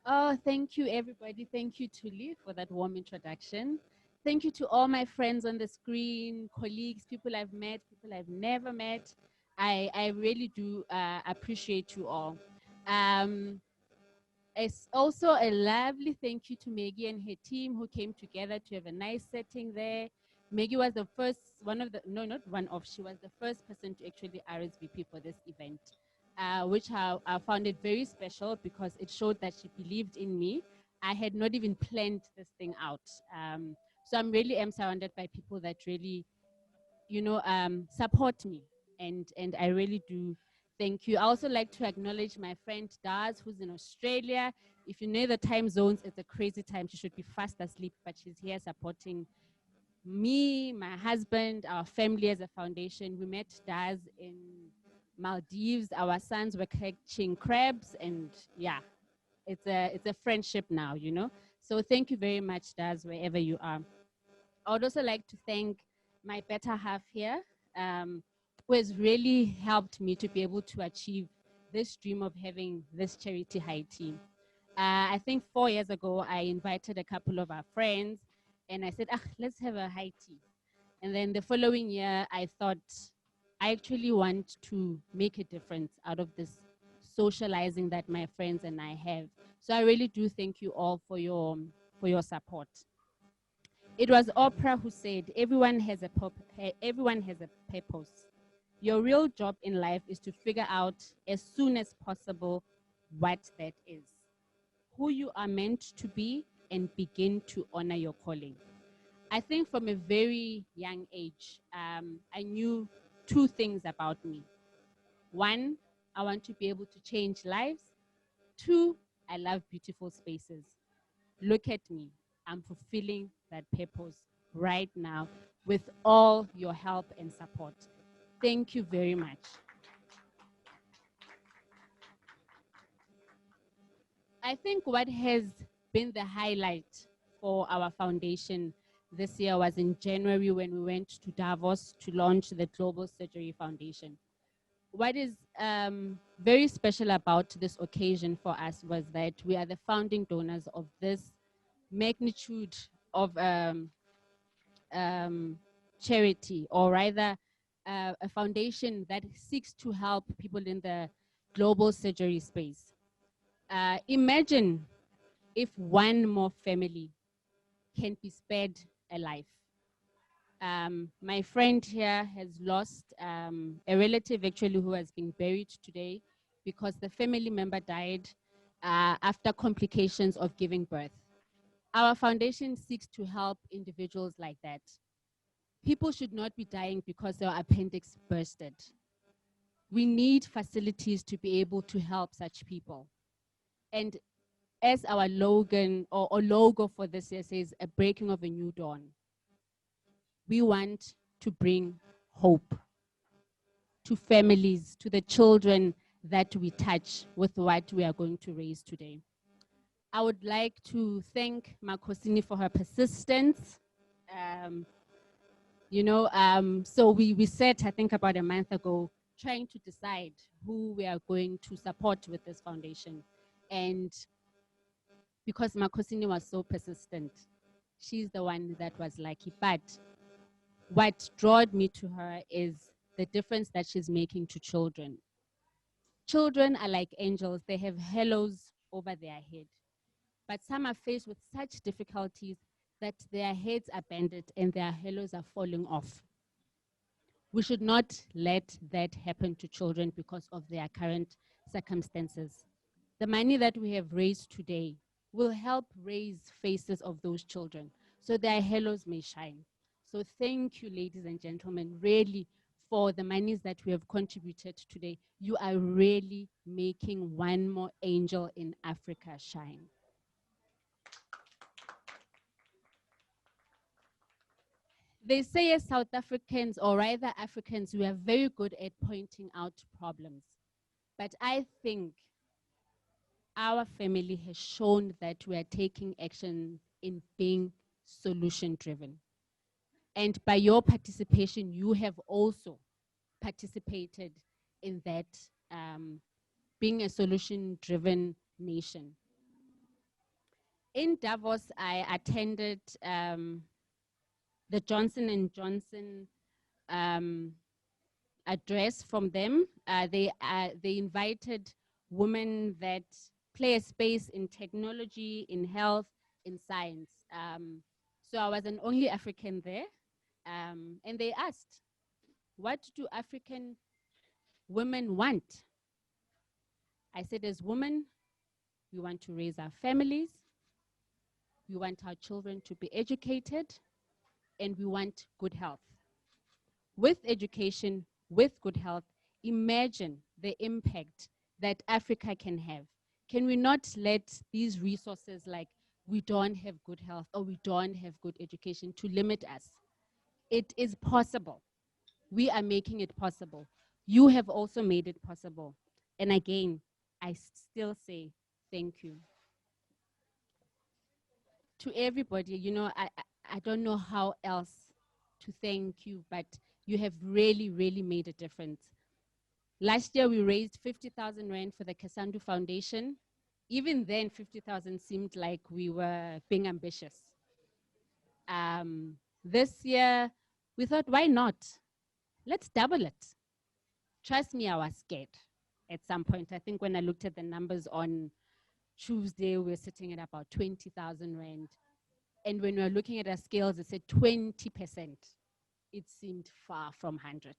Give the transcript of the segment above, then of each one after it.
Oh, thank you, everybody. Thank you, Tuli, for that warm introduction. Thank you to all my friends on the screen, colleagues, people I've met, people I've never met. I really do appreciate you all. Um, it's also a lovely thank you to Maggie and her team who came together to have a nice setting there. Maggie was the first, one of the, no, not one of, she was the first person to actually RSVP for this event, which I found it very special because it showed that she believed in me. I had not even planned this thing out. So I'm really am surrounded by people that really, support me. And I really do thank you. I also like to acknowledge my friend Daz, who's in Australia. If you know the time zones, it's a crazy time. She should be fast asleep, but she's here supporting me, my husband, our family as a foundation. We met Daz in Maldives. Our sons were catching crabs, and yeah, it's a friendship now, you know. So thank you very much, Daz, wherever you are. I would also like to thank my better half here, who has really helped me to be able to achieve this dream of having this charity Hightea. I think 4 years ago, I invited a couple of our friends and I said, let's have a Hightea. And then the following year, I thought, I actually want to make a difference out of this socializing that my friends and I have. So I really do thank you all for your support. It was Oprah who said, everyone has a purpose. Your real job in life is to figure out as soon as possible what that is, who you are meant to be, and begin to honor your calling. I think from a very young age, I knew two things about me. One, I want to be able to change lives. Two, I love beautiful spaces. Look at me. I'm fulfilling that purpose right now with all your help and support. Thank you very much. I think what has been the highlight for our foundation this year was in January when we went to Davos to launch the Global Surgery Foundation. What is very special about this occasion for us was that we are the founding donors of this magnitude of charity, or rather a foundation that seeks to help people in the global surgery space. Imagine if one more family can be spared a life. My friend here has lost a relative actually who has been buried today because the family member died after complications of giving birth. Our foundation seeks to help individuals like that. People should not be dying because their appendix bursted. We need facilities to be able to help such people. And as our slogan or logo for this year says, a breaking of a new dawn, we want to bring hope to families, to the children that we touch with what we are going to raise today. I would like to thank Makosini for her persistence. Um, so we set, I think about a month ago, trying to decide who we are going to support with this foundation. And because Makosini was so persistent, she's the one that was lucky. But what drawed me to her is the difference that she's making to children. Children are like angels. They have halos over their head. But some are faced with such difficulties that their heads are bended and their halos are falling off. We should not let that happen to children because of their current circumstances. The money that we have raised today will help raise faces of those children so their halos may shine. So thank you, ladies and gentlemen, really for the monies that we have contributed today. You are really making one more angel in Africa shine. They say as South Africans, or rather Africans, we are very good at pointing out problems. But I think our family has shown that we are taking action in being solution driven. And by your participation, you have also participated in that being a solution driven nation. In Davos, I attended the Johnson and Johnson address from them. They invited women that play a space in technology, in health, in science. So I was an only African there, and they asked, "What do African women want?" I said, "As women, we want to raise our families, we want our children to be educated, and we want good health. With education, with good health, imagine the impact that Africa can have. Can we not let these resources like we don't have good health or we don't have good education to limit us? It is possible. We are making it possible. You have also made it possible. And again, I still say thank you. To everybody, you know, I don't know how else to thank you, but you have really, really made a difference. Last year, we raised 50,000 Rand for the Kasandu Foundation. Even then, 50,000 seemed like we were being ambitious. This year, we thought, why not? Let's double it. Trust me, I was scared at some point. I think when I looked at the numbers on Tuesday, we were sitting at about 20,000 Rand. And when we were looking at our scales, it said 20%. It seemed far from 100.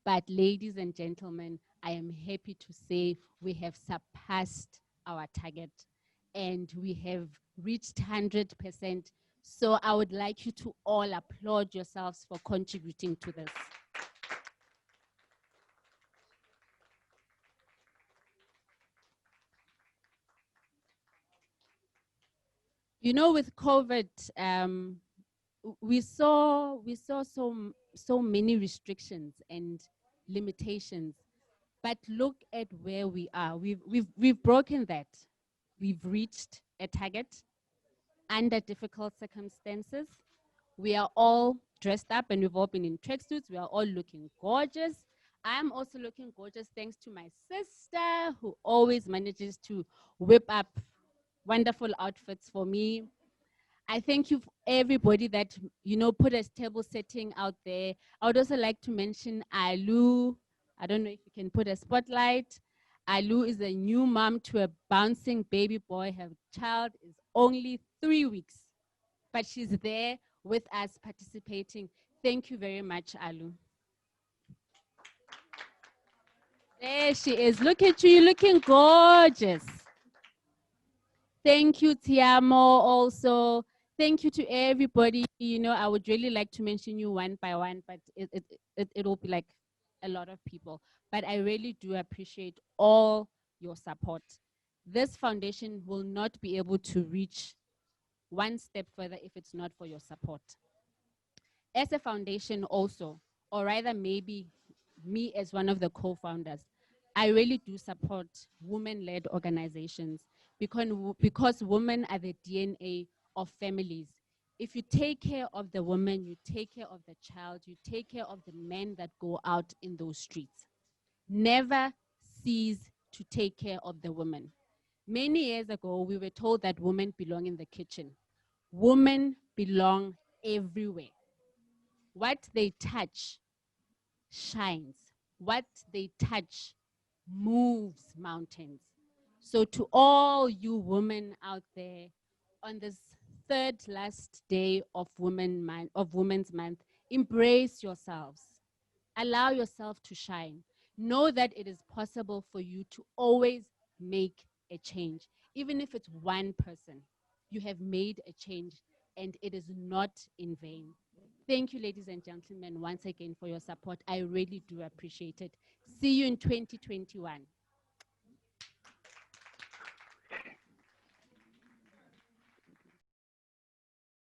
But ladies and gentlemen, I am happy to say we have surpassed our target and we have reached 100%. So I would like you to all applaud yourselves for contributing to this. You know, with COVID, we saw so many restrictions and limitations. But look at where we are. We've broken that. We've reached a target under difficult circumstances. We are all dressed up and we've all been in tracksuits. We are all looking gorgeous. I'm also looking gorgeous thanks to my sister who always manages to whip up wonderful outfits for me. I thank you for everybody that, you know, put a table setting out there. I would also like to mention Alu. I don't know if you can put a spotlight. Alu is a new mom to a bouncing baby boy. Her child is only 3 weeks, but she's there with us participating. Thank you very much, Alu. There she is. Look at you, you're looking gorgeous. Thank you, Tiamo, also. Thank you to everybody. You know, I would really like to mention you one by one, but it'll be like a lot of people. But I really do appreciate all your support. This foundation will not be able to reach one step further if it's not for your support. As a foundation also, or rather maybe me as one of the co-founders, I really do support women-led organizations because women are the DNA of families. If you take care of the woman, you take care of the child, you take care of the men that go out in those streets. Never cease to take care of the woman. Many years ago, we were told that women belong in the kitchen. Women belong everywhere. What they touch shines. What they touch moves mountains. So to all you women out there, on this third last day of Women's Month, embrace yourselves. Allow yourself to shine. Know that it is possible for you to always make a change. Even if it's one person, you have made a change and it is not in vain. Thank you, ladies and gentlemen, once again for your support. I really do appreciate it. See you in 2021.